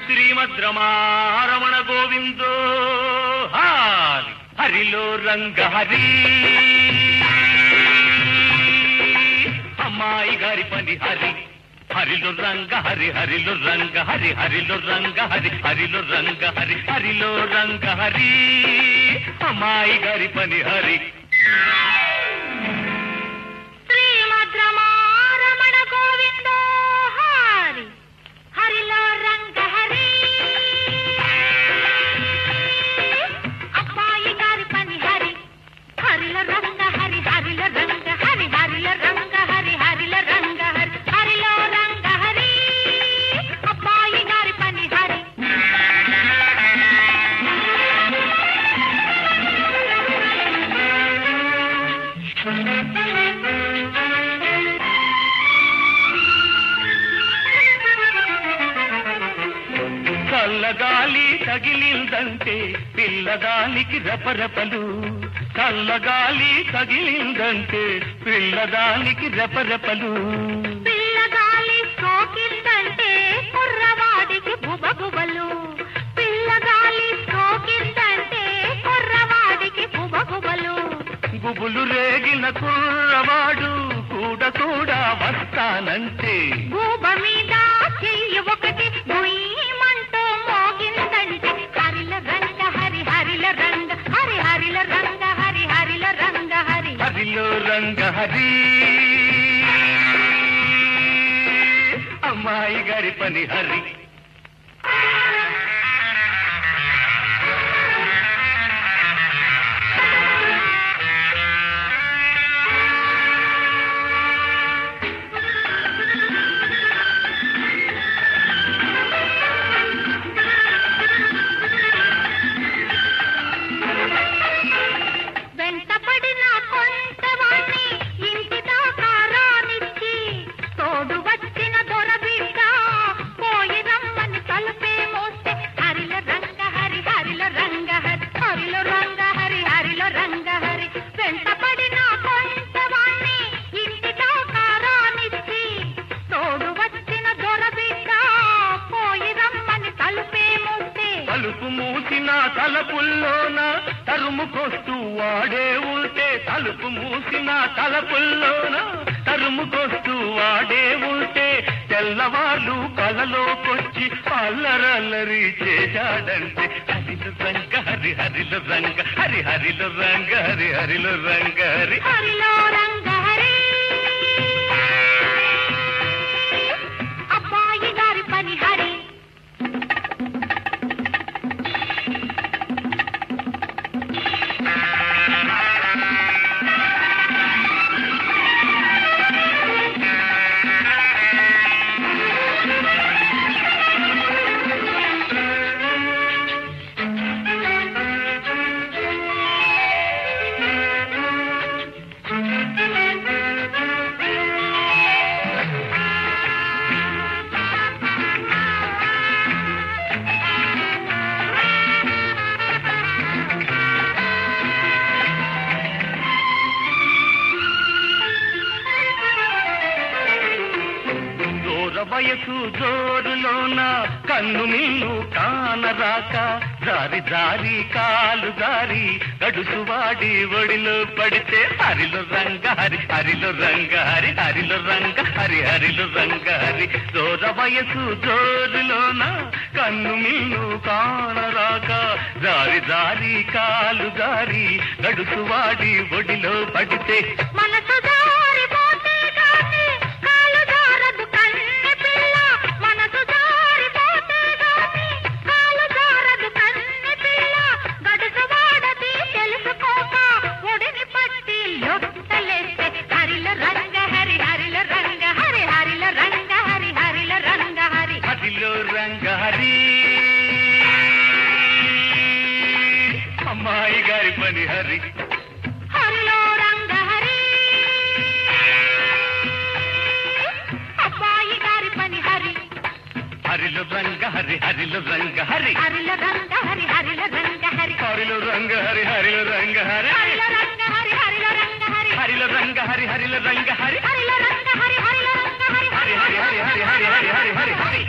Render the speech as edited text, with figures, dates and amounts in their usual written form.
శ్రీమద్ రమారమణ గోవిందో హారి హరిలో రంగ హరి అమ్మాయి గారి పని హరి హరిలో రంగ హరి హరిలో రంగ హరి హరిలో రంగ హరి హరిలో రంగ హరి హరిలో రంగ హరి అమ్మాయి గారి పని హరి శ్రీమద్ రమారమణ గోవిందో హారి హరిలో రంగ హరి అమ్మాయి గారి పని హరి హరిలో రంగ హరి హరిలో రంగ హరి హరిలో రంగ హరి హరిలో రంగ హరి హరిలో రంగ హరి అమ్మాయి గారి పని హరి చల్లగాలి తగిలిందంటే పిల్లదానికి రెపరెపలు చల్లగాలి తగిలిందంటే పిల్లదానికి రెపరెపలు పిల్లగాలి సోకిందంటే కుర్రవాడికి బుబగుబలు పిల్లగాలి సోకిందంటే కుర్రవాడికి బుబగుబలు గుబులు రేగిన కుర్రవాడు కూడా కూడా వస్తానంటే గూబ మీద చెయ్యి ఒకటి గుయ్యమంటూ మోగిందంటే హరిల రంగ హరి హరిల రంగ హరి హరిల రంగ హరి హరిల రంగ హరి హరిలో రంగ హరి అమ్మాయి గారి పని హరి వెంటపడిన కొంతవాణ్ణి ఇంటి దాకా రానిచ్చి తోడు వచ్చిన దొరబిడ్డ పోయి రమ్మని తలుపే మోస్తే హరిల రంగ హరి హరిల రంగ హరి హరిలో రంగ హరి హరిలో రంగ హరి వెంటపడిన కొంతవాణ్ణి ఇంటి దాకా రానిచ్చి తోడు వచ్చిన దొరబిడ్డ పోయి రమ్మని తలుపే మోస్తే తలుపు మూసిన తలపుల్లోన తరుముకొస్తూ వాడే ఉంటే తలుపు మూసిన తలపుల్లోన తరుముకొస్తూ వాడే ఉంటే తెల్లవాళ్ళు కలలోకొచ్చి అల్లరల్లరి చేశాడంటే హరిలో రంగ హరి హరిలో రంగ హరి హరిలో రంగ హరి హరిలో రంగ హరి హరిలో రంగ హరి అబ్బాయి గారి పని హరి వయసు జోరులోన కన్ను మిల్లు కానరాక జారి జారి కాలు జారి గడుసువాడి ఒడిలో పడితే హరిలో రంగ హరి హరిలో రంగ హరి హరిలో రంగ హరి హరిలో రంగ హరి జోర వయసు జోరులోన కన్ను మిల్లు కానరాక జారి జారి కాలు జారి గడుసువాడి ఒడిలో పడితే మనసు జారిపోతే గాని కాలు జారదు కన్నె పిల్ల మనసు జారిపోతే గాని కాలు జారదు కన్నె పిల్ల గడుసు వాడది తెలుసుకోక ఒడిని పట్టి లొట్టలేస్తే హరిల రంగ హరి హరిల రంగ హరి హరిల రంగ హరి హరిల రంగ హరి హరిలో రంగ హరి అమ్మాయి గారి పని హరి హరిలో రంగ హరి అబ్బాయి గారి పని హరి హరిలో రంగ హరి హరిలో రంగ హరి హరిల రంగ హరి హరిల రంగ హరి హరిలో రంగ హరి హరిలో రంగ హరి హరిల రంగ హరి హరిల రంగ హరి హరిలో రంగ హరి హరిలో రంగ హరి హరిల రంగ హరి హరిల రంగ హరి హరి హరి హరి హరి హరి హరి హరి హరి